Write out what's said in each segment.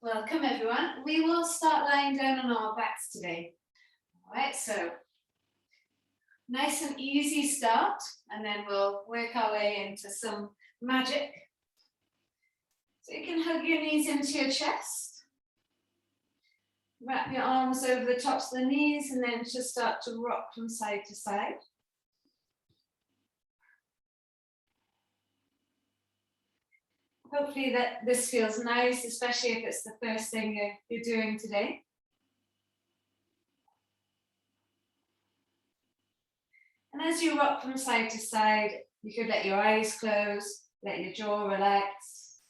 Welcome everyone. We will start lying down on our backs today. All right, so nice and easy start, and then we'll work our way into some magic. So you can hug your knees into your chest. Wrap your arms over the tops of the knees and then just start to rock from side to side. Hopefully that this feels nice, especially if it's the first thing you're doing today. And as you rock from side to side, you could let your eyes close, let your jaw relax,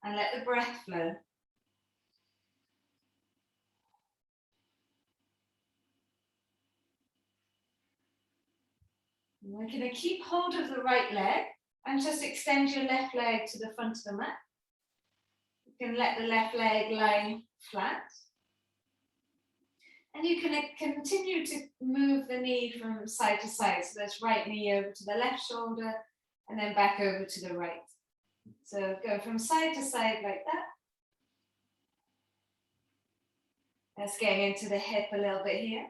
and let the breath flow. And we're going to keep hold of the right leg and just extend your left leg to the front of the mat. You can let the left leg lie flat. And you can continue to move the knee from side to side. So that's right knee over to the left shoulder and then back over to the right. So go from side to side like that. That's getting into the hip a little bit here.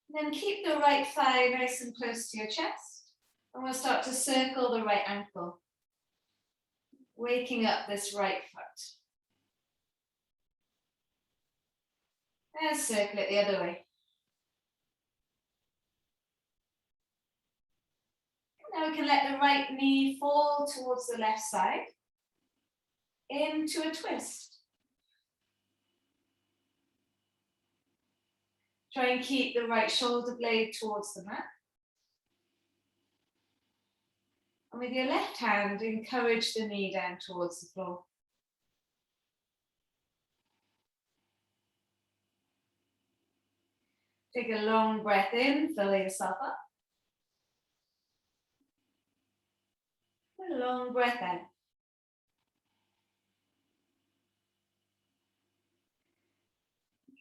Then keep the right thigh nice and close to your chest. And we'll start to circle the right ankle, waking up this right foot. And circle it the other way. Now we can let the right knee fall towards the left side into a twist. Try and keep the right shoulder blade towards the mat. And with your left hand, encourage the knee down towards the floor. Take a long breath in, fill yourself up. A long breath out.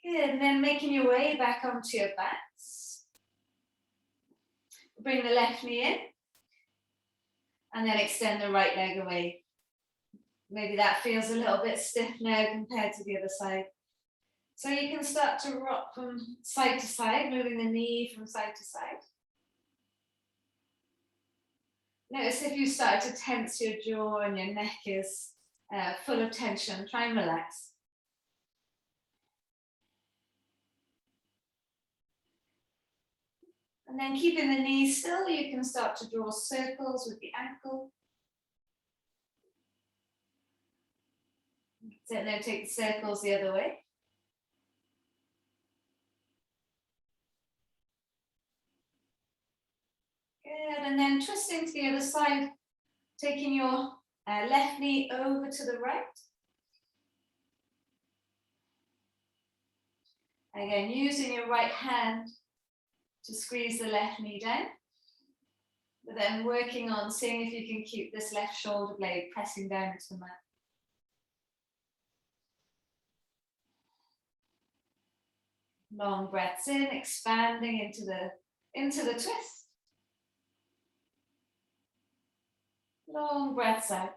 Good, and then making your way back onto your backs. Bring the left knee in. And then extend the right leg away. Maybe that feels a little bit stiff now compared to the other side. So you can start to rock from side to side, moving the knee from side to side. Notice if you start to tense your jaw and your neck is full of tension, try and relax. And then keeping the knee still, you can start to draw circles with the ankle. So now take the circles the other way. Good, and then twisting to the other side, taking your left knee over to the right. Again, using your right hand to squeeze the left knee down, but then working on seeing if you can keep this left shoulder blade pressing down into the mat. Long breaths in, expanding into the twist. Long breaths out.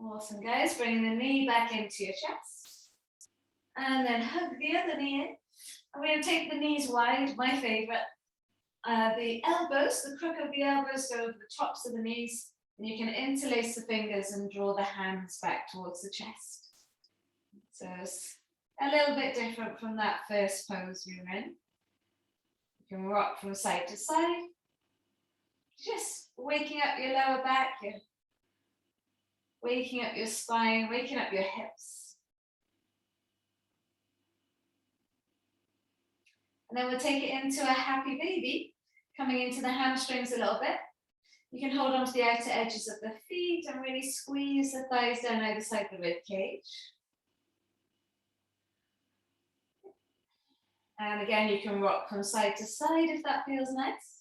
Awesome, guys. Bringing the knee back into your chest. And then hug the other knee in. I'm going to take the knees wide, my favorite. The elbows, the crook of the elbows go over the tops of the knees. And you can interlace the fingers and draw the hands back towards the chest. So it's a little bit different from that first pose you were in. You can rock from side to side. Just waking up your lower back, waking up your spine, waking up your hips. And then we'll take it into a happy baby, coming into the hamstrings a little bit. You can hold on to the outer edges of the feet and really squeeze the thighs down either side of the rib cage. And again, you can rock from side to side if that feels nice.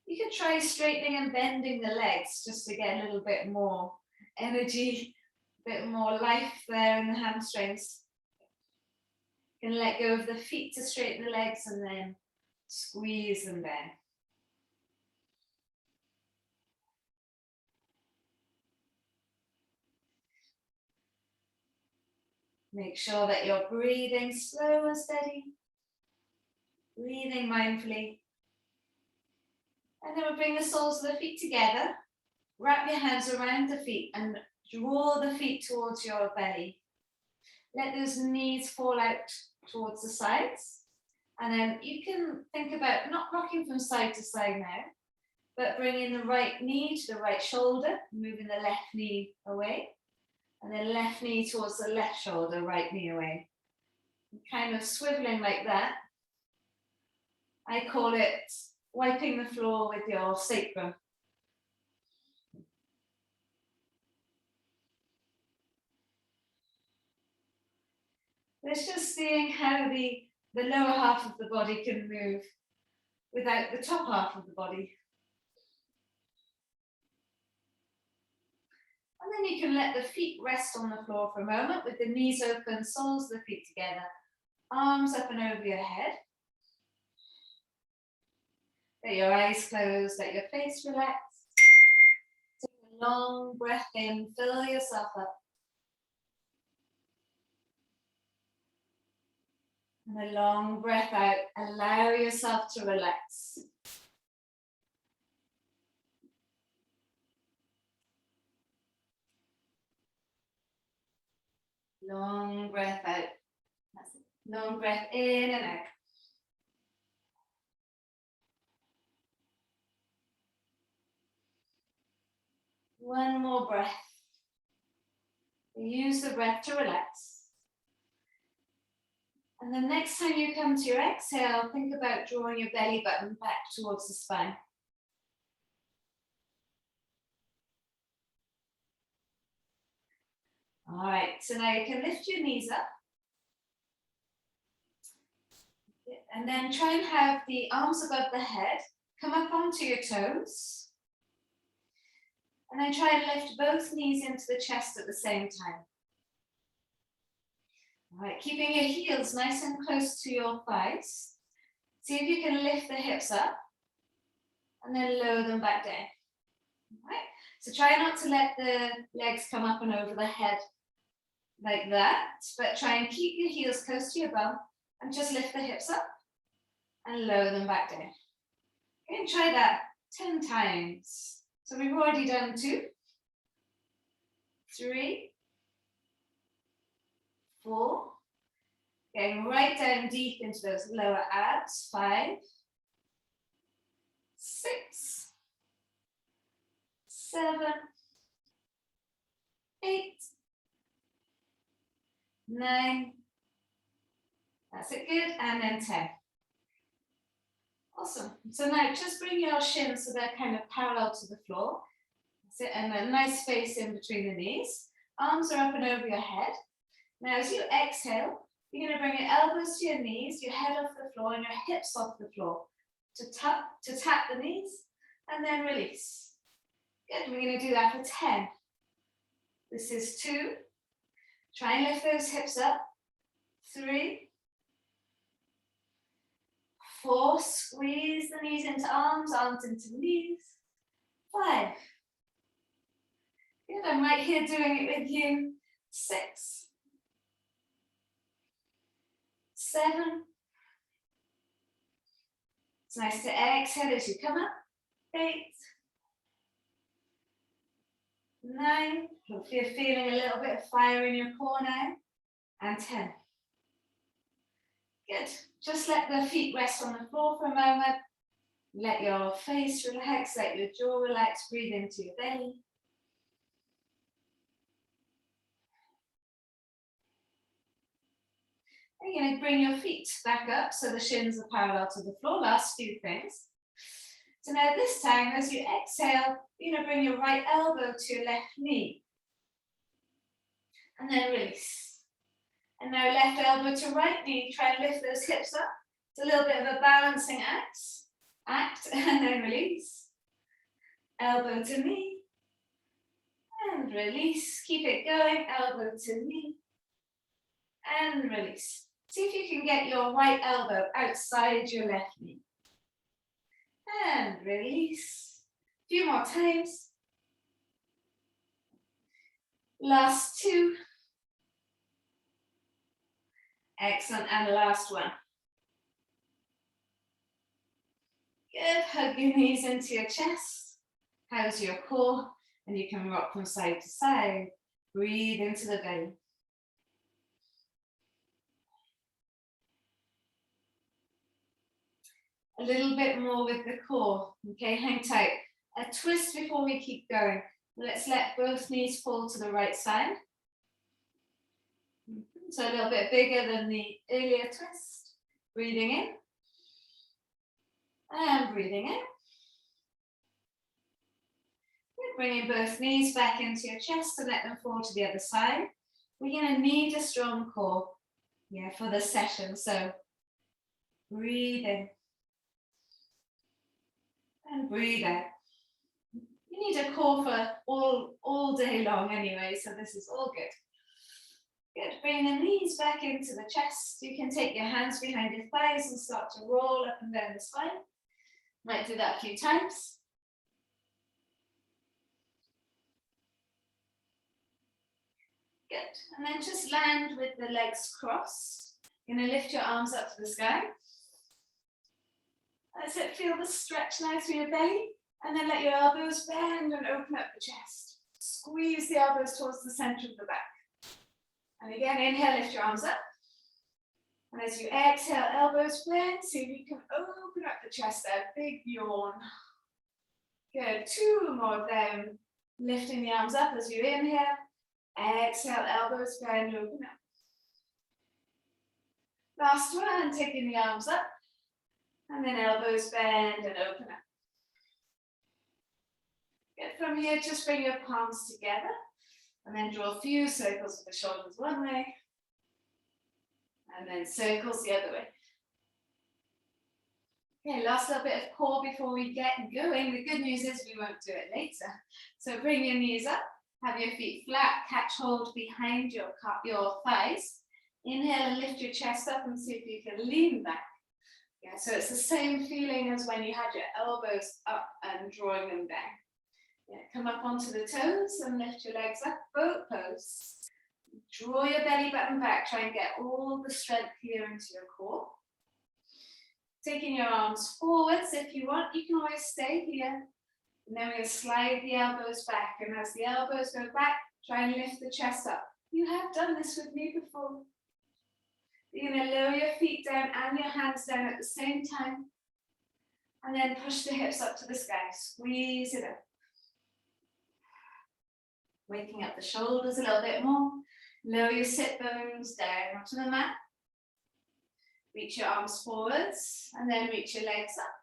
You can try straightening and bending the legs just to get a little bit more energy, a bit more life there in the hamstrings. You can let go of the feet to straighten the legs and then squeeze them down. Make sure that you're breathing slow and steady, breathing mindfully. And then we'll bring the soles of the feet together. Wrap your hands around the feet and draw the feet towards your belly. Let those knees fall out towards the sides. And then you can think about not rocking from side to side now, but bringing the right knee to the right shoulder, moving the left knee away. And then left knee towards the left shoulder, right knee away. Kind of swiveling like that. I call it wiping the floor with your sacrum. It's just seeing how the lower half of the body can move without the top half of the body. And then you can let the feet rest on the floor for a moment with the knees open, soles of the feet together, arms up and over your head. Let your eyes close, let your face relax. Take a long breath in, fill yourself up. And a long breath out, allow yourself to relax. Long breath out. That's it. Long breath in and out. One more breath. Use the breath to relax. And the next time you come to your exhale, think about drawing your belly button back towards the spine. All right, so now you can lift your knees up. And then try and have the arms above the head, come up onto your toes. And then try and lift both knees into the chest at the same time. All right, keeping your heels nice and close to your thighs. See if you can lift the hips up and then lower them back down. All right, so try not to let the legs come up and over the head like that, but try and keep your heels close to your bum and just lift the hips up and lower them back down. Okay, and try that 10 times. So we've already done 2, 3, 4. Going right down deep into those lower abs. 5, 6, 7, 8, 9. That's it, good. And then 10. Awesome. So now just bring your shins so they're kind of parallel to the floor. That's it, and a nice space in between the knees. Arms are up and over your head. Now as you exhale, you're going to bring your elbows to your knees, your head off the floor, and your hips off the floor to tap the knees, and then release. Good. We're going to do that for 10. This is 2. Try and lift those hips up. 3, 4, squeeze the knees into arms, arms into knees. 5. Good, I'm right here doing it with you. 6, 7. It's nice to exhale as you come up. 8, 9. Hopefully you're feeling a little bit of fire in your core now. And 10. Good. Just let the feet rest on the floor for a moment. Let your face relax, let your jaw relax, breathe into your belly. And you're going to bring your feet back up so the shins are parallel to the floor. Last few things. So now this time, as you exhale, you're going to bring your right elbow to your left knee. And then release. And now left elbow to right knee. Try and lift those hips up. It's a little bit of a balancing act, and then release. Elbow to knee. And release. Keep it going. Elbow to knee. And release. See if you can get your right elbow outside your left knee. And release. A few more times. Last two. Excellent, and last one. Good, hug your knees into your chest. How's your core? And you can rock from side to side. Breathe into the belly. A little bit more with the core. Okay, hang tight. A twist before we keep going. Let's let both knees fall to the right side. So a little bit bigger than the earlier twist. Breathing in. And breathing in. Bringing both knees back into your chest and let them fall to the other side. We're going to need a strong core, for the session. So breathe in. And breathe out. You need a core for all day long anyway, so this is all good. Good, bring the knees back into the chest. You can take your hands behind your thighs and start to roll up and down the spine. Might do that a few times. Good, and then just land with the legs crossed. You're going to lift your arms up to the sky. That's it, feel the stretch now through your belly, and then let your elbows bend and open up the chest. Squeeze the elbows towards the center of the back. And again, inhale, lift your arms up. And as you exhale, elbows bend, see if you can open up the chest there, big yawn. Good, two more down, lifting the arms up as you inhale. Exhale, elbows bend, open up. Last one, taking the arms up. And then elbows bend and open up. Good, from here, just bring your palms together. And then draw a few circles with the shoulders one way. And then circles the other way. Okay, last little bit of core before we get going. The good news is we won't do it later. So bring your knees up. Have your feet flat, catch hold behind your thighs. Inhale and lift your chest up and see if you can lean back. Yeah, so it's the same feeling as when you had your elbows up and drawing them down. Yeah, come up onto the toes and lift your legs up, boat pose. Draw your belly button back, try and get all the strength here into your core. Taking your arms forwards if you want, you can always stay here. And then we're going to slide the elbows back, and as the elbows go back, try and lift the chest up. You have done this with me before. You're going to lower your feet down and your hands down at the same time. And then push the hips up to the sky. Squeeze it up. Waking up the shoulders a little bit more. Lower your sit bones down onto the mat. Reach your arms forwards and then reach your legs up.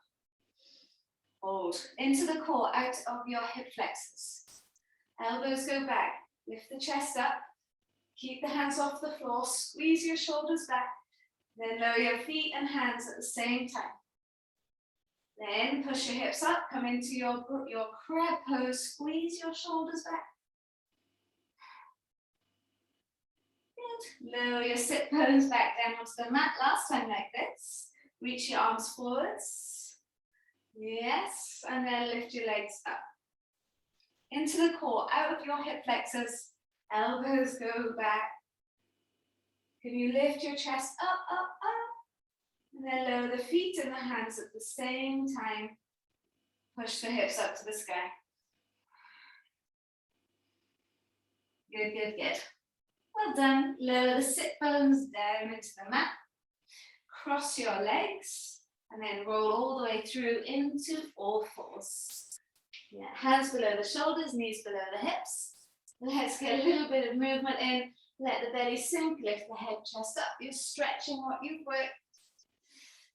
Hold into the core, out of your hip flexors. Elbows go back. Lift the chest up. Keep the hands off the floor. Squeeze your shoulders back. Then lower your feet and hands at the same time. Then push your hips up. Come into your crab pose. Squeeze your shoulders back. Good. Lower your sit bones back down onto the mat. Last time like this. Reach your arms forwards. Yes. And then lift your legs up. Into the core, out of your hip flexors. Elbows go back. Can you lift your chest up, up, up? And then lower the feet and the hands at the same time. Push the hips up to the sky. Good, good, good. Well done. Lower the sit bones down into the mat. Cross your legs and then roll all the way through into all fours. Yeah, hands below the shoulders, knees below the hips. Let's get a little bit of movement in. Let the belly sink, lift the head, chest up. You're stretching what you've worked.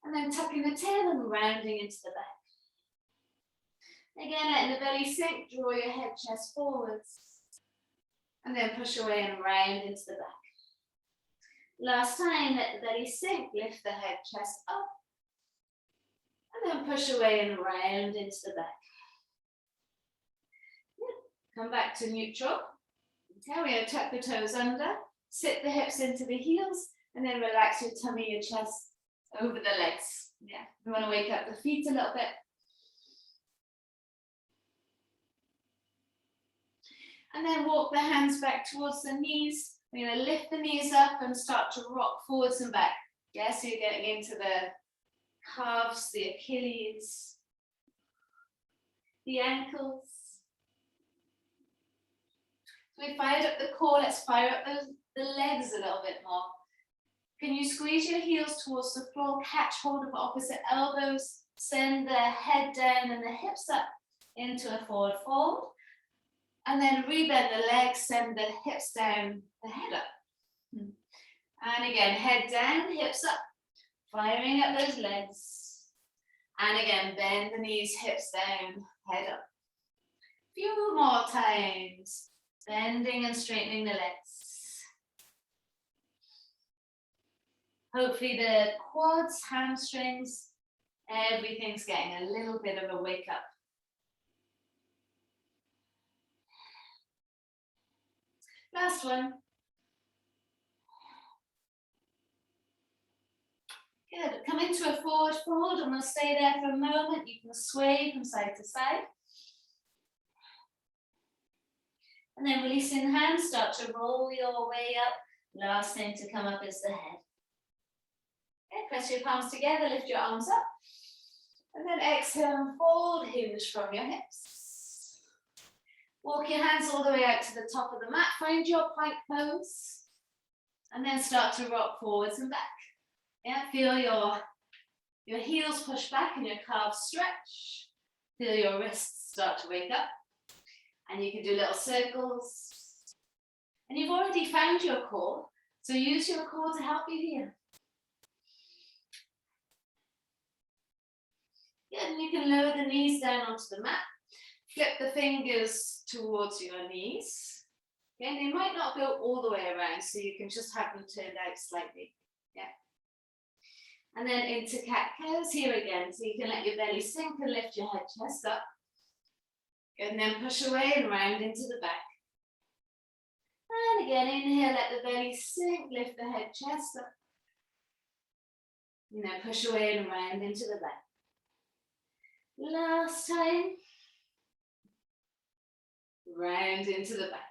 And then tucking the tail and rounding into the back. Again, letting the belly sink, draw your head, chest forwards. And then push away and round into the back. Last time, let the belly sink, lift the head, chest up. And then push away and round into the back. Good. Come back to neutral. Okay, we're going to tuck the toes under, sit the hips into the heels, And then relax your tummy, your chest, over the legs. Yeah, you want to wake up the feet a little bit. And then walk the hands back towards the knees. We're going to lift the knees up and start to rock forwards and back. Yeah, so you're getting into the calves, the Achilles, the ankles. So we fired up the core, let's fire up the legs a little bit more. Can you squeeze your heels towards the floor, catch hold of opposite elbows, send the head down and the hips up into a forward fold, and then rebend the legs, send the hips down, the head up. And again, head down, hips up, firing up those legs. And again, bend the knees, hips down, head up. Few more times, bending and straightening the legs. Hopefully the quads, hamstrings, everything's getting a little bit of a wake up. Last one. Good. Come into a forward fold and we'll stay there for a moment. You can sway from side to side. And then releasing the hands, start to roll your way up. Last thing to come up is the head. Okay, press your palms together, lift your arms up. And then exhale and fold, hinge from your hips. Walk your hands all the way out to the top of the mat. Find your plank pose. And then start to rock forwards and back. Yeah, feel your heels push back and your calves stretch. Feel your wrists start to wake up. And you can do little circles. And you've already found your core, so use your core to help you here. Good, and you can lower the knees down onto the mat. Flip the fingers towards your knees. Okay, and they might not go all the way around, so you can just have them turned out slightly. Yeah. And then into cat-cows here again, so you can let your belly sink and lift your head, chest up. Good, and then push away and round into the back. And again, inhale, let the belly sink, lift the head, chest up. And then push away and round into the back. Last time. Round into the back.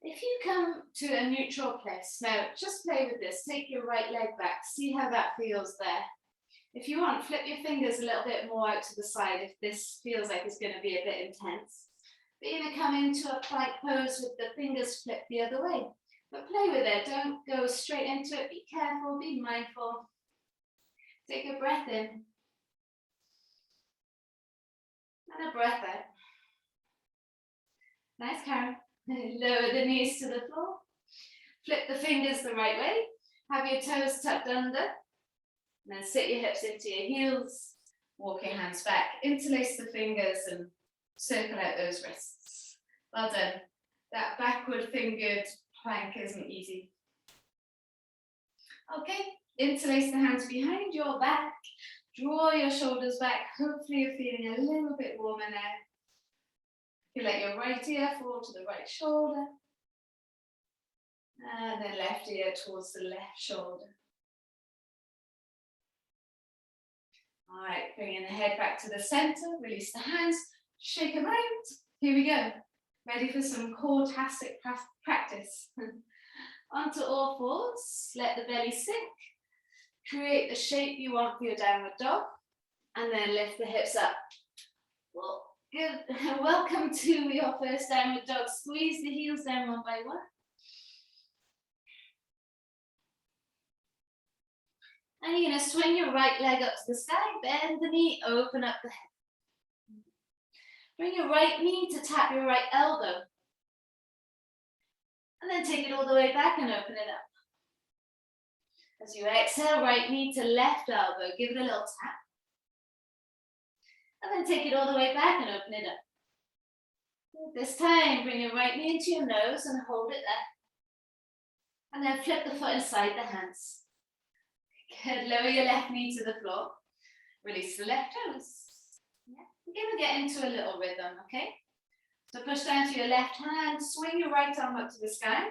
If you come to a neutral place, now just play with this. Take your right leg back, see how that feels there. If you want, flip your fingers a little bit more out to the side if this feels like it's going to be a bit intense. But you're going to come into a plank pose with the fingers flipped the other way. But play with it, don't go straight into it. Be careful, be mindful. Take a breath in. And a breath out. Nice, Karen. Lower the knees to the floor. Flip the fingers the right way. Have your toes tucked under. And then sit your hips into your heels. Walk your hands back. Interlace the fingers and circle out those wrists. Well done. That backward fingered plank isn't easy. Okay, interlace the hands behind your back. Draw your shoulders back. Hopefully you're feeling a little bit warmer now. You let your right ear fall to the right shoulder. And then left ear towards the left shoulder. All right, bringing the head back to the center. Release the hands. Shake them out. Here we go. Ready for some core-tastic practice. Onto all fours. Let the belly sink. Create the shape you want for your downward dog. And then lift the hips up. Well, good. Welcome to your first downward dog. Squeeze the heels down one by one. And you're going to swing your right leg up to the sky. Bend the knee, open up the head. Bring your right knee to tap your right elbow. And then take it all the way back and open it up. As you exhale, right knee to left elbow. Give it a little tap. And then take it all the way back and open it up. This time, bring your right knee into your nose and hold it there. And then flip the foot inside the hands. Good. Lower your left knee to the floor. Release the left toes. Yeah. We're going to get into a little rhythm, okay? So push down to your left hand, swing your right arm up to the sky,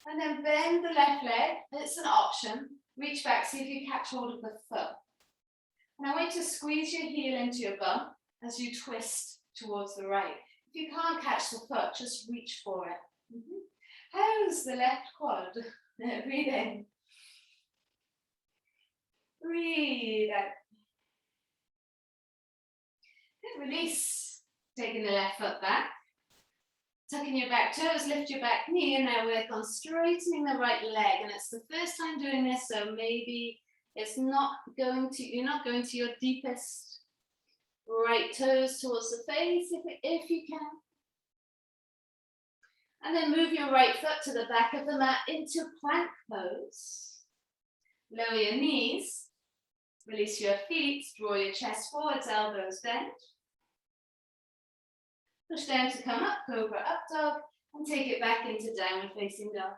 And then bend the left leg. It's an option. Reach back, see if you catch hold of the foot. And I want you to squeeze your heel into your bum as you twist towards the right. If you can't catch the foot, just reach for it. How's the left quad? Breathe in. Breathe out. Good, release. Taking the left foot back. Tucking your back toes, lift your back knee, and now work on straightening the right leg. And it's the first time doing this, so maybe it's not going to, you're not going to your deepest right toes towards the face, if you can. And then move your right foot to the back of the mat into plank pose. Lower your knees, release your feet, draw your chest forwards, elbows bent. Push down to come up, cobra up dog, and take it back into downward facing dog.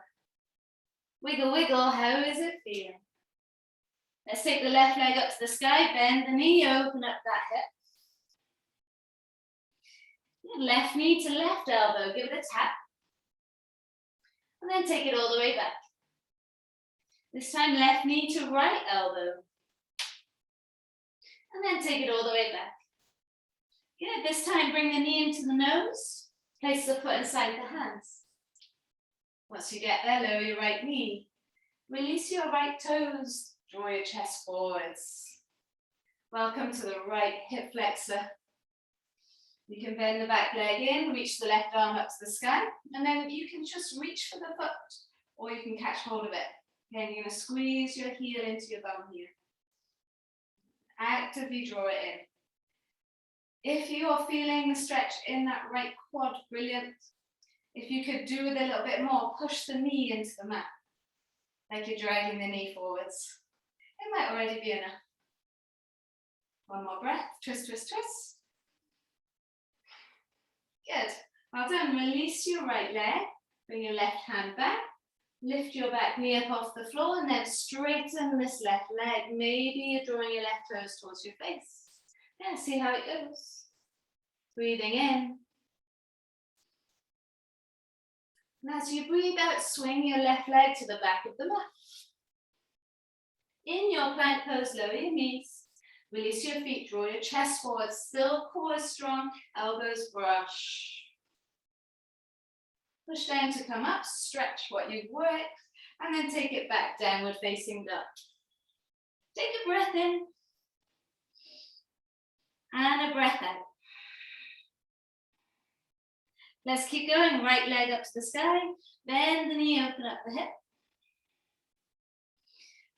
Wiggle, wiggle, how is it feeling? Let's take the left leg up to the sky, bend the knee, open up that hip. Left knee to left elbow, give it a tap. And then take it all the way back. This time left knee to right elbow. And then take it all the way back. Good, this time bring the knee into the nose. Place the foot inside the hands. Once you get there, lower your right knee. Release your right toes. Draw your chest forwards. Welcome to the right hip flexor. You can bend the back leg in, reach the left arm up to the sky, and then you can just reach for the foot, or you can catch hold of it. Again, you're going to squeeze your heel into your bum here. Actively draw it in. If you are feeling the stretch in that right quad, brilliant. If you could do it a little bit more, push the knee into the mat, like you're dragging the knee forwards. It might already be enough. One more breath, twist, twist, twist. Good, well done. Release your right leg, bring your left hand back, lift your back knee up off the floor, and then straighten this left leg. Maybe you're drawing your left toes towards your face. Yeah, see how it goes. Breathing in. And as you breathe out, swing your left leg to the back of the mat. In your plank pose, lower your knees. Release your feet, draw your chest forward, still core strong, elbows brush. Push down to come up, stretch what you've worked, and then take it back, downward facing dog. Take a breath in, and a breath out. Let's keep going, right leg up to the sky, bend the knee, open up the hip.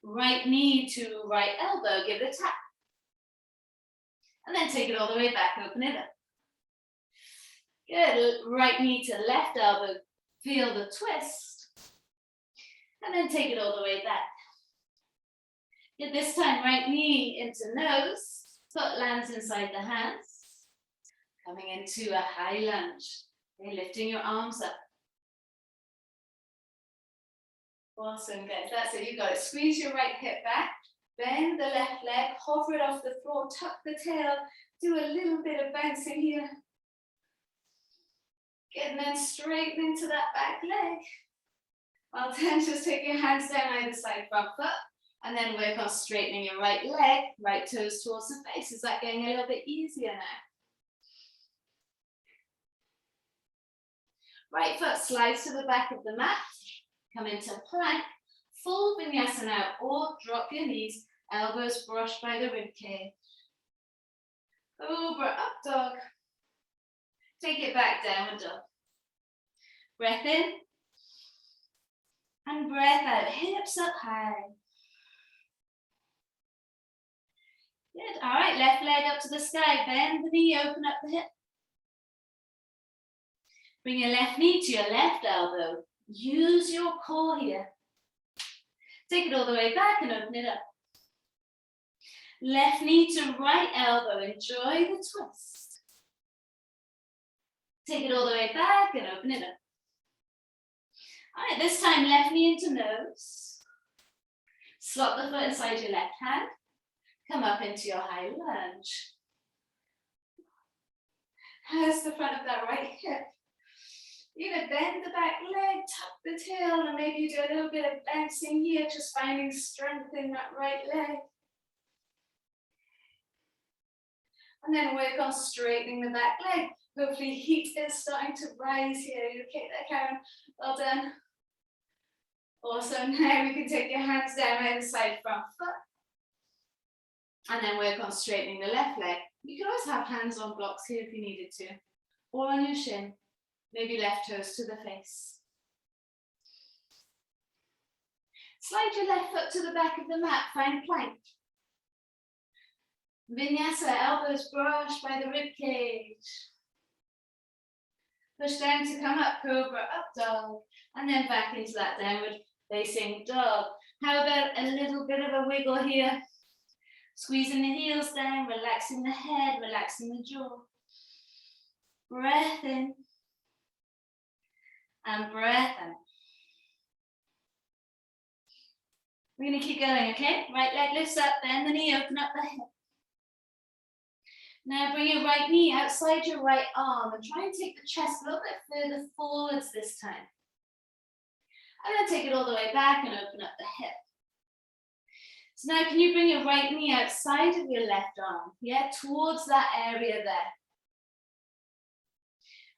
Right knee to right elbow, give it a tap. And then take it all the way back, open it up. Good, right knee to left elbow, feel the twist. And then take it all the way back. Good, this time right knee into nose, foot lands inside the hands. Coming into a high lunge. Okay, lifting your arms up. Awesome, good, that's it, you got it. Squeeze your right hip back. Bend the left leg, hover it off the floor, tuck the tail, do a little bit of bouncing here. Good, and then straighten into that back leg. Well then, just take your hands down either side, front foot, and then work on straightening your right leg, right toes towards the face. Is that getting a little bit easier now? Right foot slides to the back of the mat, come into plank, full vinyasa now, or drop your knees, elbows brushed by the rib cage. Cobra up dog. Take it back, downward dog. Breath in, and breath out, hips up high. Good, all right, left leg up to the sky, bend the knee, open up the hip. Bring your left knee to your left elbow. Use your core here. Take it all the way back and open it up. Left knee to right elbow. Enjoy the twist. Take it all the way back and open it up. All right, this time left knee into nose. Slot the foot inside your left hand. Come up into your high lunge. How's the front of that right hip? You're going to bend the back leg, tuck the tail, and maybe you do a little bit of bouncing here, just finding strength in that right leg. And then work on straightening the back leg. Hopefully heat is starting to rise here. You okay there, Karen? Well done. Awesome. Now we can take your hands down either side front foot. And then work on straightening the left leg. You can always have hands on blocks here if you needed to. Or on your shin. Maybe left toes to the face. Slide your left foot to the back of the mat, find plank. Vinyasa, elbows brushed by the rib cage. Push down to come up, cobra, up dog, and then back into that downward facing dog. How about a little bit of a wiggle here? Squeezing the heels down, relaxing the head, relaxing the jaw. Breath in. And breath out. We're going to keep going, okay? Right leg lifts up, bend the knee, open up the hip. Now bring your right knee outside your right arm and try and take the chest a little bit further forwards this time. And then take it all the way back and open up the hip. So now can you bring your right knee outside of your left arm? Yeah, towards that area there.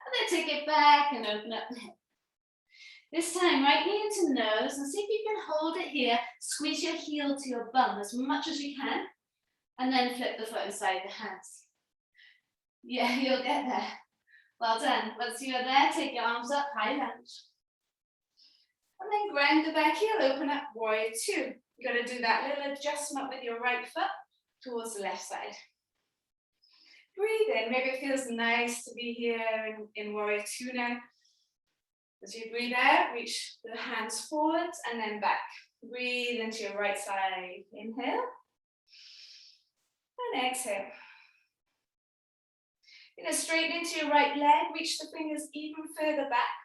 And then take it back and open up the hip. This time, right knee into nose, and see if you can hold it here. Squeeze your heel to your bum as much as you can, and then flip the foot inside the hands. Yeah, you'll get there. Well done. Once you're there, take your arms up, high lunge. And then ground the back heel, open up, warrior two. You've got to do that little adjustment with your right foot towards the left side. Breathe in. Maybe it feels nice to be here in warrior two now. As you breathe out, reach the hands forwards and then back. Breathe into your right side. Inhale. And exhale. You're going to straighten into your right leg. Reach the fingers even further back.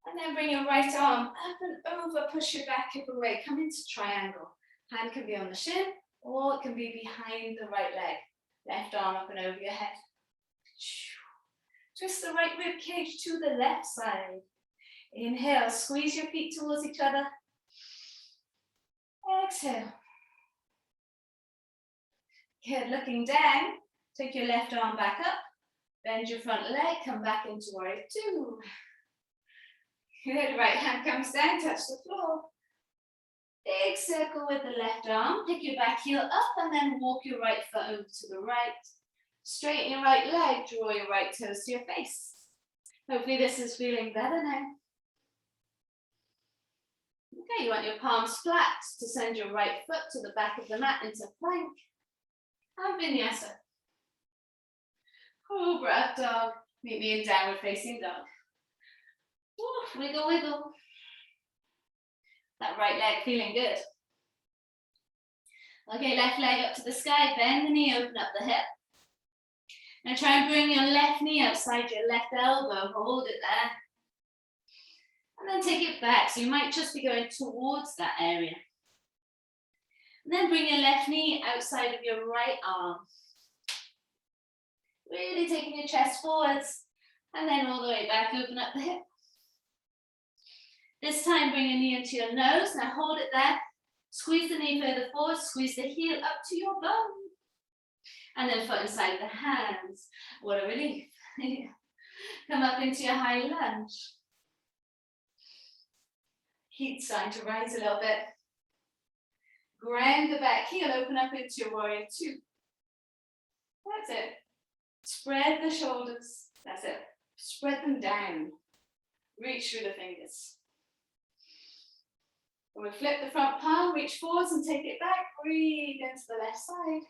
And then bring your right arm up and over. Push your back hip away. Come into triangle. Hand can be on the shin or it can be behind the right leg. Left arm up and over your head. Twist the right rib cage to the left side. Inhale, squeeze your feet towards each other. Exhale. Good, looking down, take your left arm back up, bend your front leg, come back into warrior two. Good, right hand comes down, touch the floor. Big circle with the left arm, pick your back heel up and then walk your right foot over to the right. Straighten your right leg, draw your right toes to your face. Hopefully this is feeling better now. Okay, you want your palms flat to send your right foot to the back of the mat into plank. And vinyasa. Cobra, up dog. Meet me in downward facing dog. Ooh, wiggle, wiggle. That right leg feeling good. Okay, left leg up to the sky, bend the knee, open up the hip. Now try and bring your left knee outside your left elbow, hold it there. And then take it back, so you might just be going towards that area. And then bring your left knee outside of your right arm. Really taking your chest forwards, and then all the way back, open up the hip. This time bring your knee into your nose, now hold it there. Squeeze the knee further forward, squeeze the heel up to your bum. And then foot inside the hands. What a relief. Come up into your high lunge. Heat starting to rise a little bit. Ground the back heel, open up into your warrior two. That's it. Spread the shoulders. That's it. Spread them down. Reach through the fingers. And we flip the front palm, reach forwards and take it back. Breathe into the left side.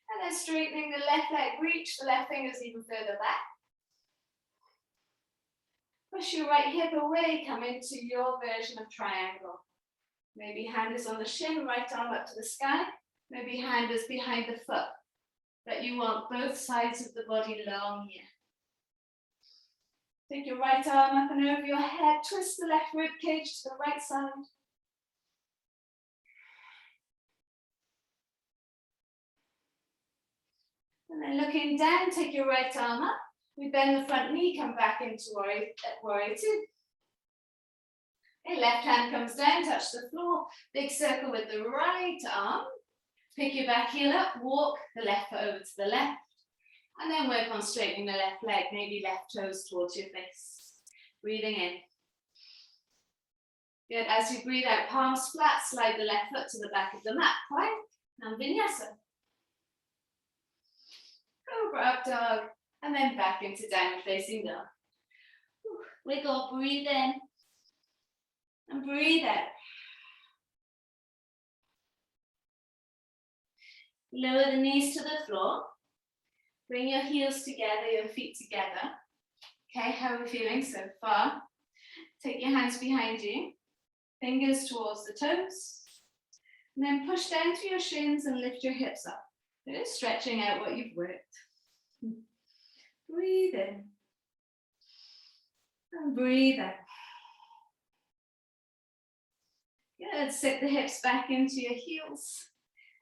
And then straightening the left leg, reach the left fingers even further back. Push your right hip away, come into your version of triangle. Maybe hand is on the shin, right arm up to the sky. Maybe hand is behind the foot. But you want both sides of the body long here. Take your right arm up and over your head, twist the left rib cage to the right side. And then looking down, take your right arm up. We bend the front knee, come back into warrior two. Okay, left hand comes down, touch the floor. Big circle with the right arm. Pick your back heel up, walk the left foot over to the left. And then work on straightening the left leg, maybe left toes towards your face. Breathing in. Good, as you breathe out, palms flat, slide the left foot to the back of the mat, plank and vinyasa. Cobra up dog, and then back into downward facing dog. Wiggle, breathe in, and breathe out. Lower the knees to the floor. Bring your heels together, your feet together. Okay, how are we feeling so far? Take your hands behind you, fingers towards the toes, and then push down through your shins and lift your hips up. Good, stretching out what you've worked. Breathe in, and breathe out. Good, sit the hips back into your heels,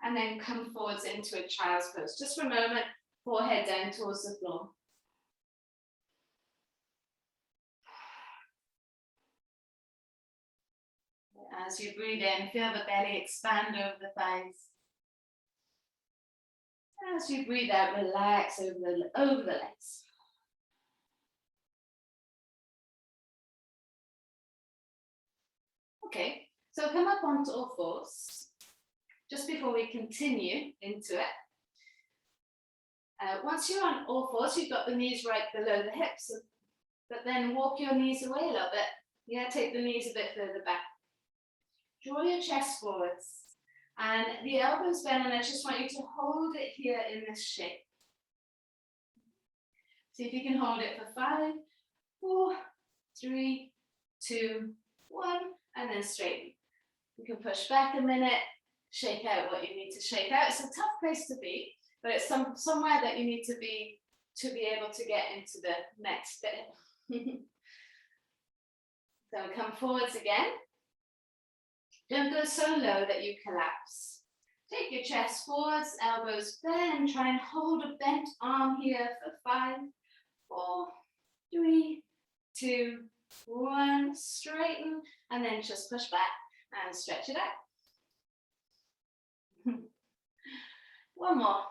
and then come forwards into a child's pose. Just for a moment, forehead down towards the floor. As you breathe in, feel the belly expand over the thighs. As you breathe out, relax over the legs. Okay, so come up onto all fours. Just before we continue into it, once you're on all fours, you've got the knees right below the hips, but then walk your knees away a little bit. Yeah, take the knees a bit further back. Draw your chest forwards and the elbows bend, and I just want you to hold it here in this shape. See if you can hold it for 5, 4, 3, 2, 1, and then straighten. You can push back a minute, shake out what you need to shake out. It's a tough place to be, but it's somewhere that you need to be able to get into the next bit. So come forwards again. Don't go so low that you collapse. Take your chest forwards, elbows bend, try and hold a bent arm here for 5, 4, 3, 2, 1, straighten, and then just push back and stretch it out. One more.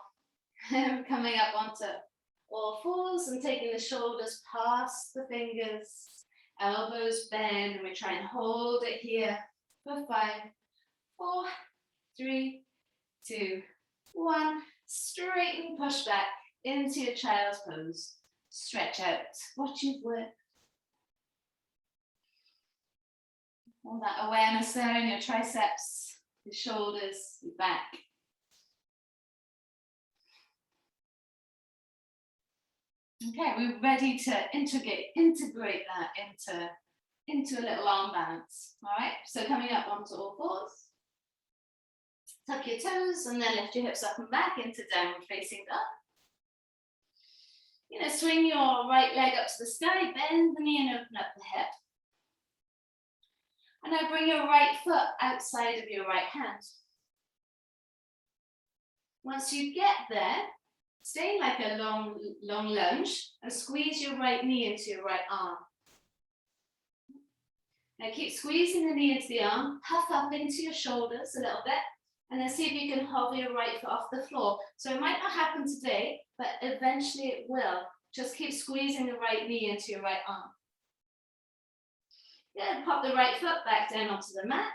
Coming up onto all fours and taking the shoulders past the fingers, elbows bend, and we try and hold it here for 5, 4, 3, 2, 1. Straighten, push back into your child's pose. Stretch out what you've worked. All that awareness there in your triceps, your shoulders, your back. Okay, we're ready to integrate that into a little arm balance. All right, so coming up onto all fours. Tuck your toes and then lift your hips up and back into downward facing dog. You're going to swing your right leg up to the sky, bend the knee and open up the hip. And now bring your right foot outside of your right hand. Once you get there, stay like a long lunge and squeeze your right knee into your right arm. Now keep squeezing the knee into the arm, puff up into your shoulders a little bit, and then see if you can hover your right foot off the floor. So it might not happen today, but eventually it will. Just keep squeezing the right knee into your right arm. Good, pop the right foot back down onto the mat,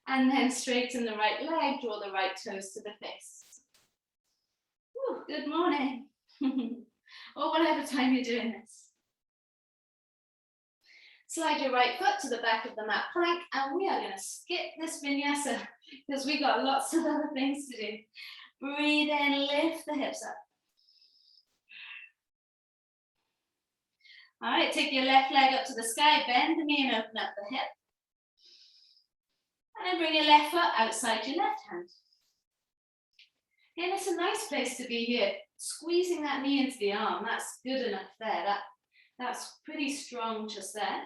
and then straighten the right leg, draw the right toes to the face. Whew, good morning, or whatever time you're doing this. Slide your right foot to the back of the mat plank, and we are going to skip this vinyasa because we've got lots of other things to do. Breathe in, lift the hips up. All right, take your left leg up to the sky, bend the knee and open up the hip. And then bring your left foot outside your left hand. Again, it's a nice place to be here. Squeezing that knee into the arm, that's good enough there. That's pretty strong just there.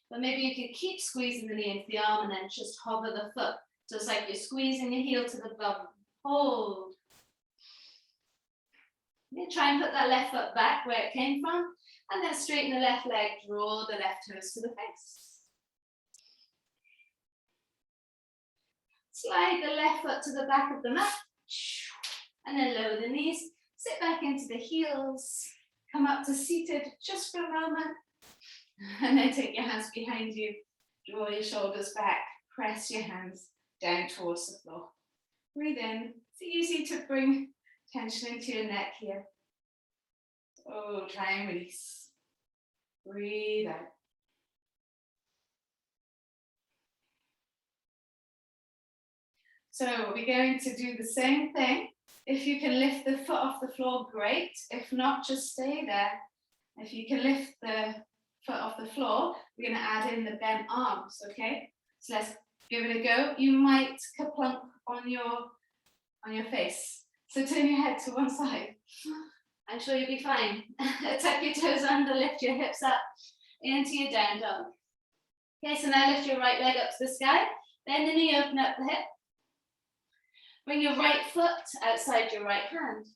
But maybe you can keep squeezing the knee into the arm and then just hover the foot. So it's like you're squeezing your heel to the bum. Hold. Yeah, try and put that left foot back where it came from, and then straighten the left leg, draw the left toes to the face. Slide the left foot to the back of the mat, and then lower the knees, sit back into the heels, come up to seated just for a moment, and then take your hands behind you, draw your shoulders back, press your hands down towards the floor. Breathe in. It's easy to bring tension into your neck here. Oh, try and release. Breathe out. So we're going to do the same thing. If you can lift the foot off the floor, great. If not, just stay there. If you can lift the foot off the floor, we're going to add in the bent arms, okay? So let's give it a go. You might kaplunk on your face. So turn your head to one side. I'm sure you'll be fine. Tuck your toes under, lift your hips up into your down dog. Okay, so now lift your right leg up to the sky. Bend the knee, open up the hip. Bring your right foot outside your right hand.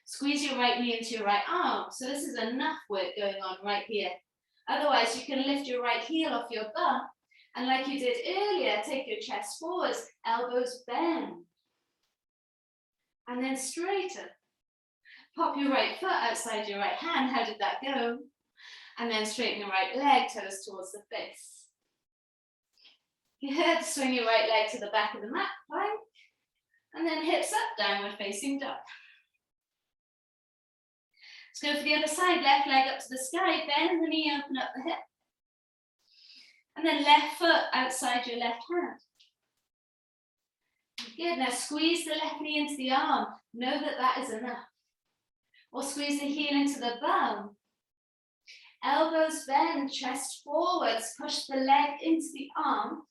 Squeeze your right knee into your right arm. So this is enough work going on right here. Otherwise, you can lift your right heel off your bum. And like you did earlier, take your chest forwards, elbows bend. And then straighten. Pop your right foot outside your right hand. How did that go? And then straighten your right leg, toes towards the face. Good. Swing your right leg to the back of the mat, plank. And then hips up, downward facing dog. Let's go for the other side. Left leg up to the sky, bend the knee, open up the hip. And then left foot outside your left hand. Good. Now squeeze the left knee into the arm. Know that that is enough. Or squeeze the heel into the bum. Elbows bend, chest forwards, push the leg into the arm.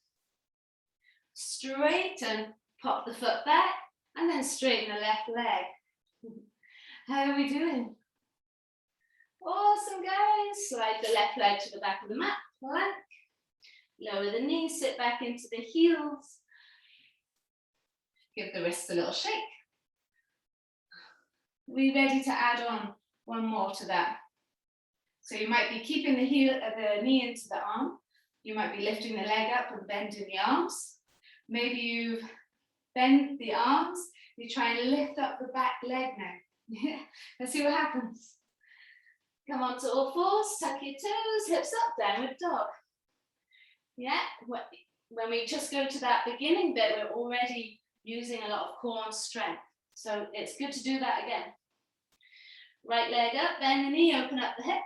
Straighten, pop the foot back, and then straighten the left leg. How are we doing? Awesome, guys. Slide the left leg to the back of the mat, plank. Lower the knees, sit back into the heels. Give the wrists a little shake. We're ready to add on one more to that. So you might be keeping the knee into the arm. You might be lifting the leg up and bending the arms. Maybe you've bent the arms. You try and lift up the back leg now. Yeah. Let's see what happens. Come on to all fours, tuck your toes, hips up, downward dog. Yeah, when we just go to that beginning bit, we're already using a lot of core and strength. So it's good to do that again. Right leg up, bend the knee, open up the hip.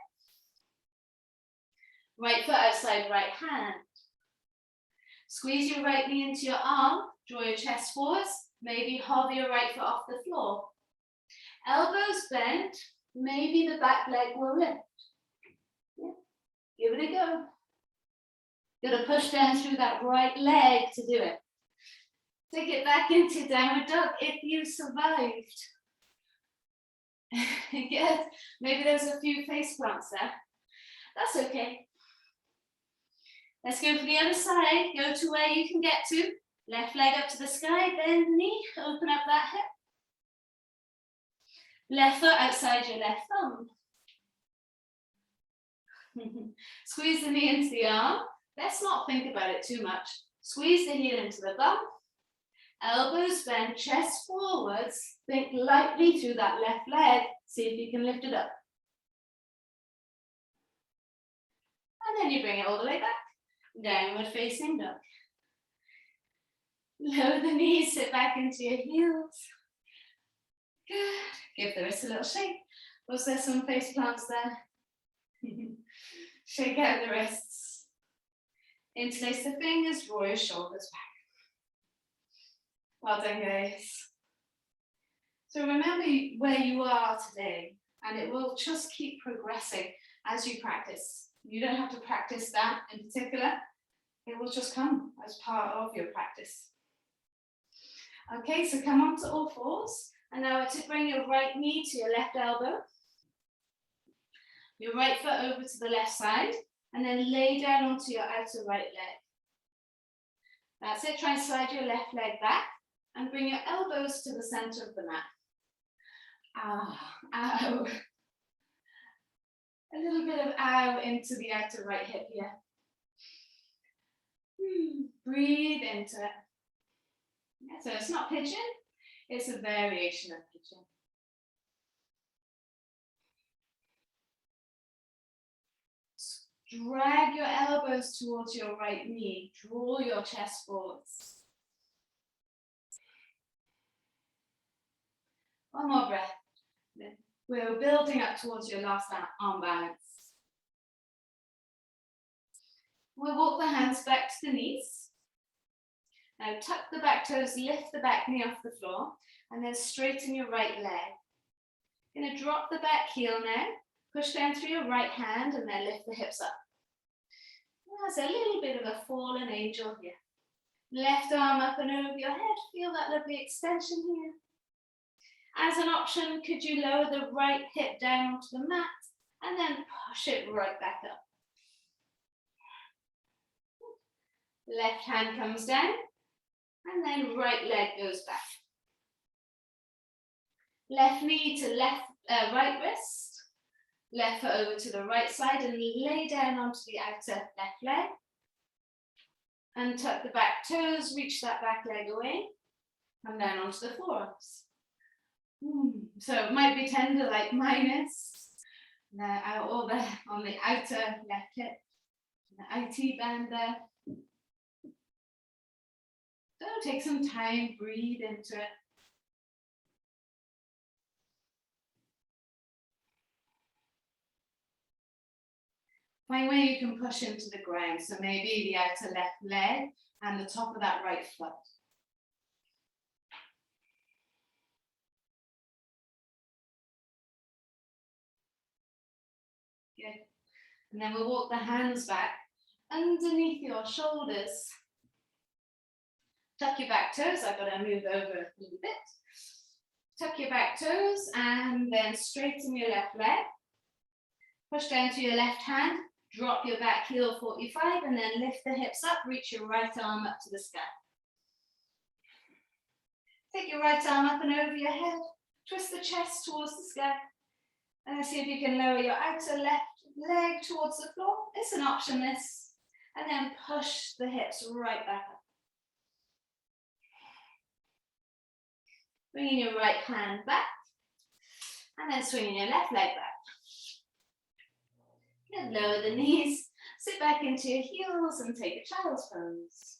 Right foot outside right hand. Squeeze your right knee into your arm, draw your chest forwards, maybe hover your right foot off the floor. Elbows bent, maybe the back leg will lift. Yeah. Give it a go. Gotta push down through that right leg to do it. Take it back into downward dog if you survived. Good. Maybe there's a few face plants there. That's okay. Let's go for the other side. Go to where you can get to. Left leg up to the sky, bend the knee, open up that hip. Left foot outside your left thumb. Squeeze the knee into the arm. Let's not think about it too much. Squeeze the heel into the bum. Elbows bend, chest forwards. Think lightly through that left leg. See if you can lift it up. And then you bring it all the way back. Downward facing dog. Lower the knees, sit back into your heels. Good. Give the wrist a little shake. Was there some face plants there? Shake out the wrists. Interlace the fingers, draw your shoulders back. Well done, guys. So remember where you are today, and it will just keep progressing as you practice. You don't have to practice that in particular. It will just come as part of your practice. Okay, so come on to all fours. And now to bring your right knee to your left elbow. Your right foot over to the left side. And then lay down onto your outer right leg. That's it. Try and slide your left leg back. And bring your elbows to the center of the mat. Ow. A little bit of ow into the outer right hip here. Breathe into it. Yeah, so it's not pigeon, it's a variation of pigeon. Drag your elbows towards your right knee. Draw your chest forwards. One more breath. We're building up towards your last arm balance. We'll walk the hands back to the knees. Now tuck the back toes, lift the back knee off the floor, and then straighten your right leg. You're going to drop the back heel now, push down through your right hand, and then lift the hips up. There's a little bit of a fallen angel here. Left arm up and over your head, feel that lovely extension here. As an option, could you lower the right hip down onto the mat, and then push it right back up. Left hand comes down, and then right leg goes back. Left knee to right wrist, left foot over to the right side and lay down onto the outer left leg. And tuck the back toes, reach that back leg away, come down onto the forearms. So it might be tender like mine is, or on the outer left hip, the IT band there. So take some time, breathe into it. Find where you can push into the ground, so maybe the outer left leg and the top of that right foot. Good. And then we'll walk the hands back underneath your shoulders. Tuck your back toes. I've got to move over a little bit. Tuck your back toes and then straighten your left leg. Push down to your left hand. Drop your back heel 45 and then lift the hips up. Reach your right arm up to the sky. Take your right arm up and over your head. Twist the chest towards the sky. And see if you can lower your outer left leg towards the floor. It's an option, this. And then push the hips right back up. Bringing your right hand back. And then swinging your left leg back. And lower the knees. Sit back into your heels and take a child's pose.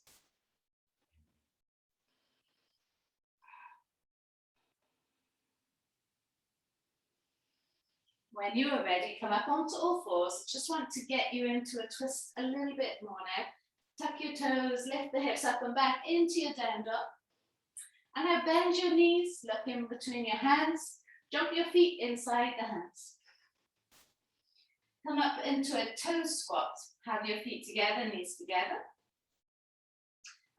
When you are ready, come up onto all fours. Just want to get you into a twist a little bit more now. Tuck your toes, lift the hips up and back into your down dog. And now bend your knees, look in between your hands. Jump your feet inside the hands. Come up into a toe squat. Have your feet together, knees together.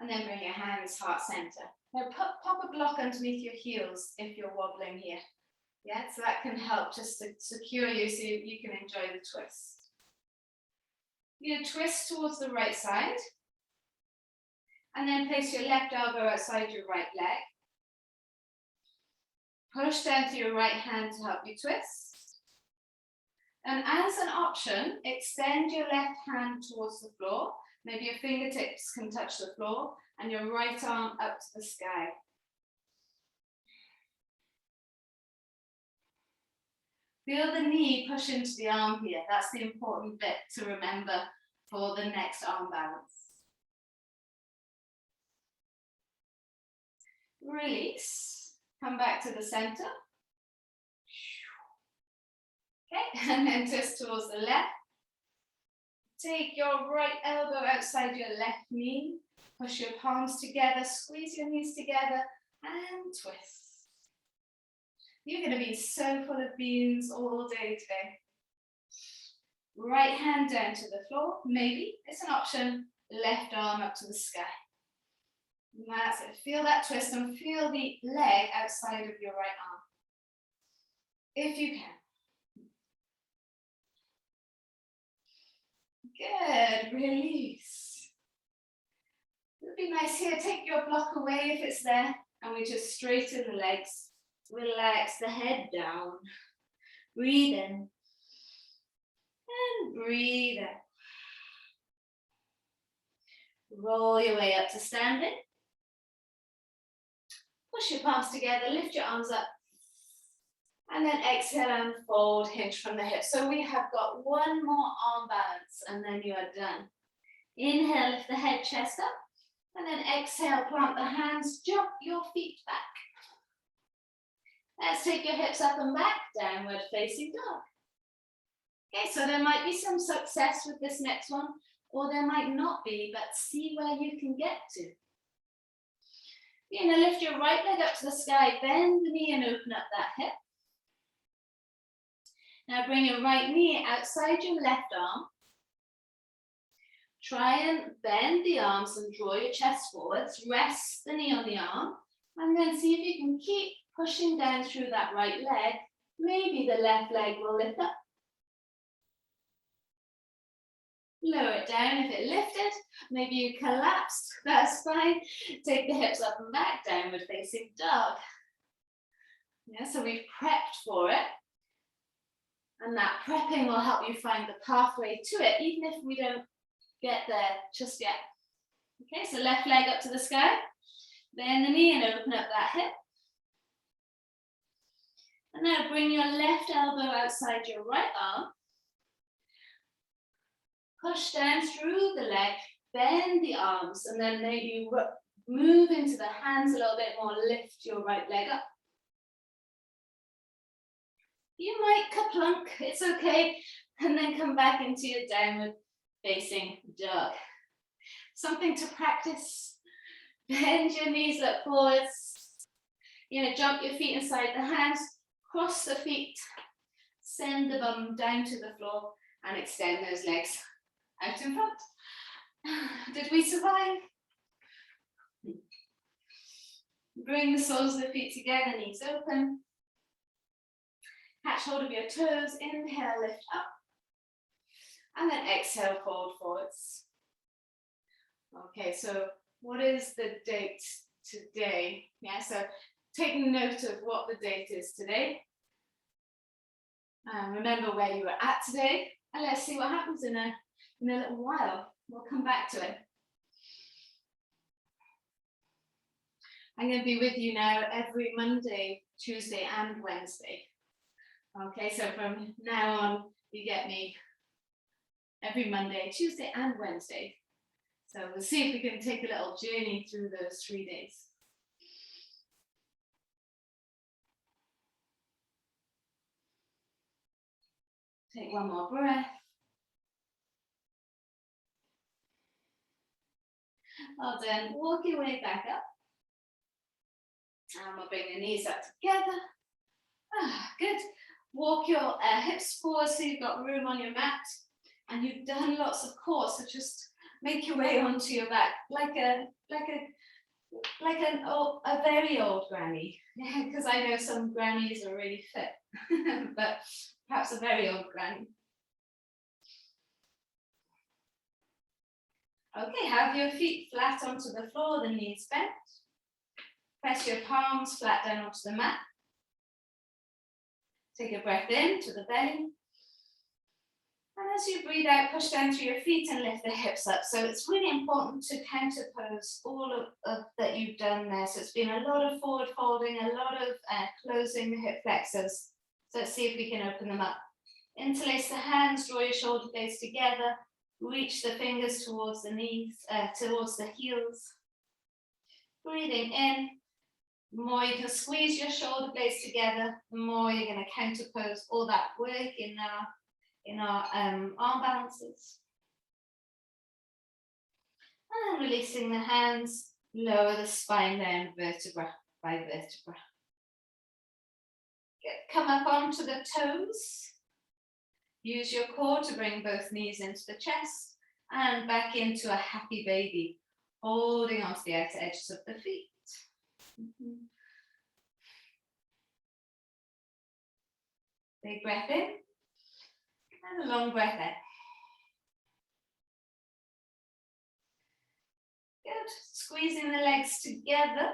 And then bring your hands heart center. Now pop a block underneath your heels if you're wobbling here. Yeah, so that can help just to secure you so you can enjoy the twist. You twist towards the right side. And then place your left elbow outside your right leg. Push down to your right hand to help you twist. And as an option, extend your left hand towards the floor. Maybe your fingertips can touch the floor and your right arm up to the sky. Feel the knee push into the arm here. That's the important bit to remember for the next arm balance. Release. Come back to the center. Okay, and then twist towards the left. Take your right elbow outside your left knee. Push your palms together, squeeze your knees together, and twist. You're going to be so full of beans all day today. Right hand down to the floor, maybe. It's an option. Left arm up to the sky. That's it. Feel that twist and feel the leg outside of your right arm. If you can. Good. Release. It would be nice here. Take your block away if it's there. And we just straighten the legs. Relax the head down. Breathe in and breathe out. Roll your way up to standing. Push your palms together, lift your arms up. And then exhale and fold, hinge from the hips. So we have got one more arm balance and then you are done. Inhale, lift the head, chest up. And then exhale, plant the hands, jump your feet back. Let's take your hips up and back, downward facing dog. Okay, so there might be some success with this next one, or there might not be, but see where you can get to. You're going to lift your right leg up to the sky, bend the knee and open up that hip. Now bring your right knee outside your left arm. Try and bend the arms and draw your chest forwards. Rest the knee on the arm, and then see if you can keep pushing down through that right leg. Maybe the left leg will lift up. Lower it down if it lifted. Maybe you collapsed that spine. Take the hips up and back, downward facing dog. Yeah, so we've prepped for it. And that prepping will help you find the pathway to it, even if we don't get there just yet. Okay, so left leg up to the sky. Bend the knee and open up that hip. And now bring your left elbow outside your right arm. Push down through the leg, bend the arms, and then maybe move into the hands a little bit more, lift your right leg up. You might kaplunk, it's okay, and then come back into your downward facing dog. Something to practice. Bend your knees, look forwards. You're going to jump your feet inside the hands, cross the feet, send the bum down to the floor, and extend those legs out in front. Did we survive? Bring the soles of the feet together, knees open. Catch hold of your toes, inhale, lift up. And then exhale, fold forwards. Okay, so what is the date today? Yeah, so take note of what the date is today. Remember where you were at today, and let's see what happens in a little while. We'll come back to it. I'm going to be with you now every Monday, Tuesday, and Wednesday. Okay, so from now on, you get me every Monday, Tuesday, and Wednesday. So we'll see if we can take a little journey through those 3 days. Take one more breath. Well done. Walk your way back up. And we'll bring the knees up together. Good. Walk your hips forward so you've got room on your mat. And you've done lots of core, so just make your way onto your back like a very old granny. Because I know some grannies are really fit, but perhaps a very old granny. Okay, have your feet flat onto the floor, the knees bent. Press your palms flat down onto the mat. Take a breath in to the belly. And as you breathe out, push down through your feet and lift the hips up. So it's really important to counterpose all of that you've done there. So it's been a lot of forward folding, a lot of closing the hip flexors. So let's see if we can open them up. Interlace the hands, draw your shoulder blades together. Reach the fingers towards the knees, towards the heels. Breathing in. The more you can squeeze your shoulder blades together, the more you're going to counterpose all that work in our arm balances. And then releasing the hands, lower the spine down vertebra by vertebra. Come up onto the toes. Use your core to bring both knees into the chest and back into a happy baby, holding onto the outer edges of the feet. Big breath in and a long breath out. Good. Squeezing the legs together.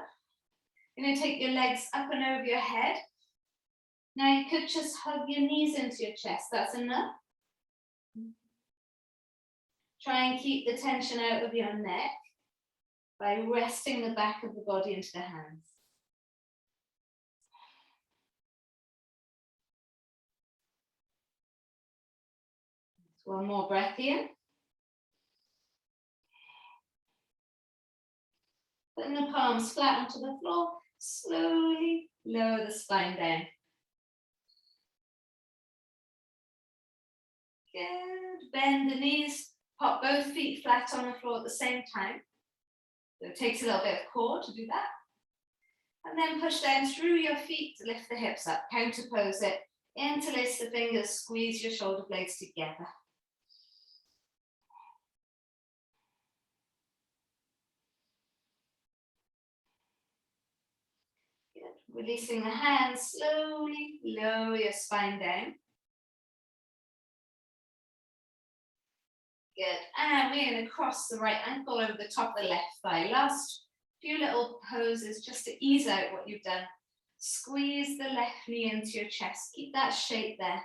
You're going to take your legs up and over your head. Now you could just hug your knees into your chest. That's enough. Try and keep the tension out of your neck by resting the back of the body into the hands. One more breath in. Putting the palms flat onto the floor, slowly lower the spine down. Good. Bend the knees, pop both feet flat on the floor at the same time. So it takes a little bit of core to do that. And then push down through your feet to lift the hips up. Counterpose it. Interlace the fingers, squeeze your shoulder blades together. Good. Releasing the hands, slowly lower your spine down. Good. And we're going to cross the right ankle over the top of the left thigh. Last few little poses just to ease out what you've done. Squeeze the left knee into your chest. Keep that shape there.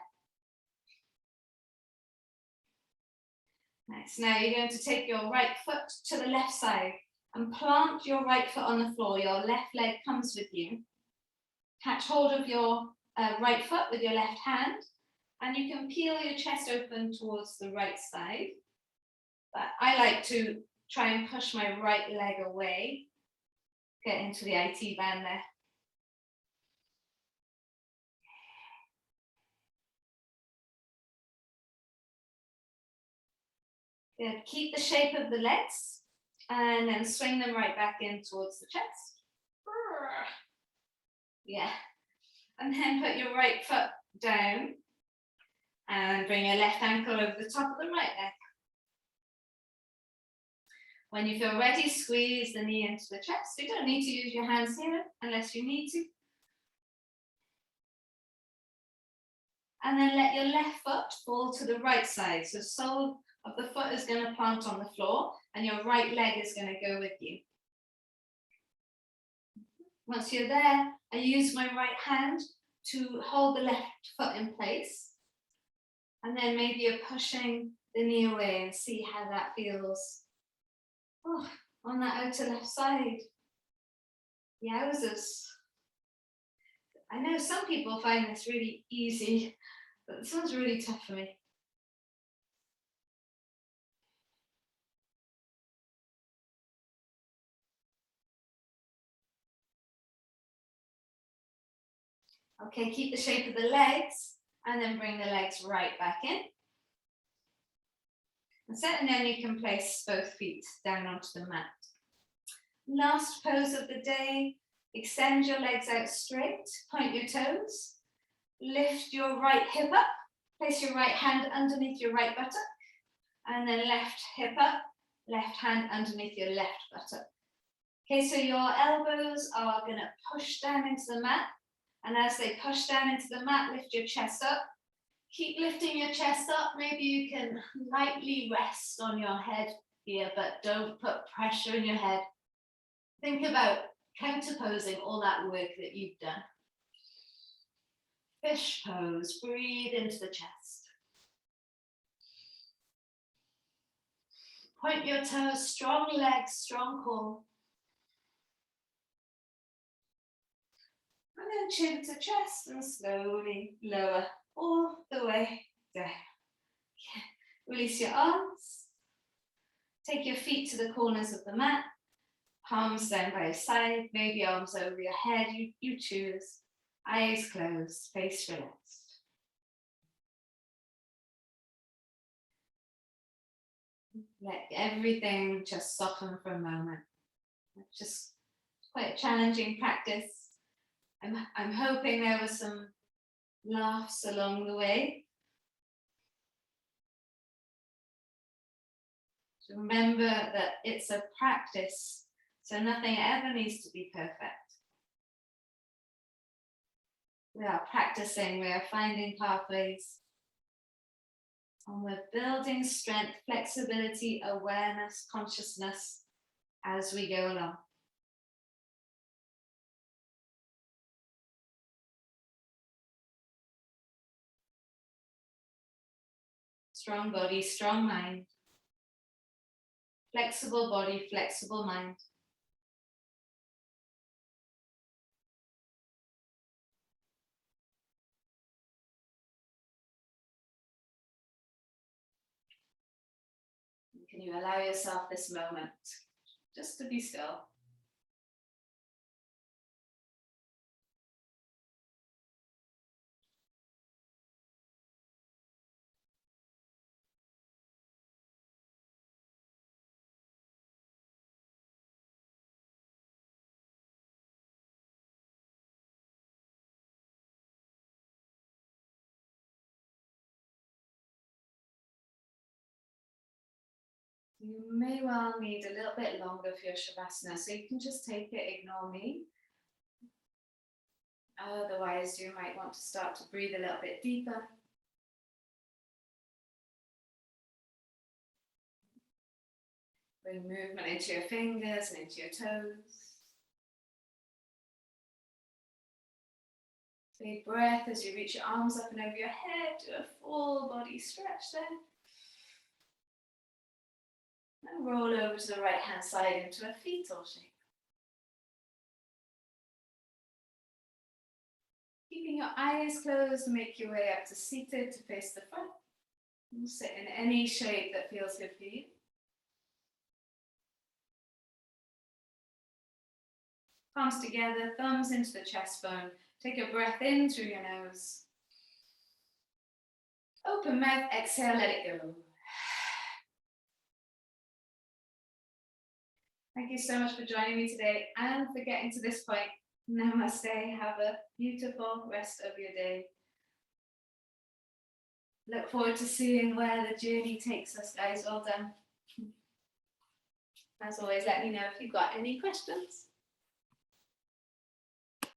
Nice. Now you're going to take your right foot to the left side and plant your right foot on the floor. Your left leg comes with you. Catch hold of your right foot with your left hand, and you can peel your chest open towards the right side. But I like to try and push my right leg away. Get into the IT band there. Good. Keep the shape of the legs and then swing them right back in towards the chest. Yeah. And then put your right foot down and bring your left ankle over the top of the right leg. When you feel ready, squeeze the knee into the chest. You don't need to use your hands here unless you need to. And then let your left foot fall to the right side. So sole of the foot is going to plant on the floor and your right leg is going to go with you. Once you're there, I use my right hand to hold the left foot in place. And then maybe you're pushing the knee away and see how that feels. Oh, on that outer left side. Yowzers. I know some people find this really easy, but this one's really tough for me. Okay, keep the shape of the legs and then bring the legs right back in. And then you can place both feet down onto the mat. Last pose of the day, extend your legs out straight, point your toes, lift your right hip up, place your right hand underneath your right buttock, and then left hip up, left hand underneath your left buttock. Okay, so your elbows are going to push down into the mat, and as they push down into the mat, lift your chest up. Keep lifting your chest up. Maybe you can lightly rest on your head here, but don't put pressure in your head. Think about counterposing all that work that you've done. Fish pose, breathe into the chest. Point your toes, strong legs, strong core. And then chin to chest and slowly lower all the way down. Yeah. Release your arms. Take your feet to the corners of the mat. Palms down by your side, maybe arms over your head, you choose. Eyes closed, face relaxed. Let everything just soften for a moment. It's just quite a challenging practice. I'm hoping there were some laughs along the way. So remember that it's a practice, so nothing ever needs to be perfect. We are practicing, we are finding pathways, and we're building strength, flexibility, awareness, consciousness as we go along. Strong body, strong mind. Flexible body, flexible mind. Can you allow yourself this moment just to be still? You may well need a little bit longer for your Shavasana, so you can just take it, ignore me. Otherwise, you might want to start to breathe a little bit deeper. Bring movement into your fingers and into your toes. Big breath as you reach your arms up and over your head. Do a full body stretch there. And roll over to the right hand side into a fetal shape. Keeping your eyes closed, make your way up to seated to face the front. You'll sit in any shape that feels good for you. Palms together, thumbs into the chest bone. Take a breath in through your nose. Open mouth, exhale, let it go. Thank you so much for joining me today and for getting to this point. Namaste. Have a beautiful rest of your day. Look forward to seeing where the journey takes us, guys. Well done. As always, let me know if you've got any questions.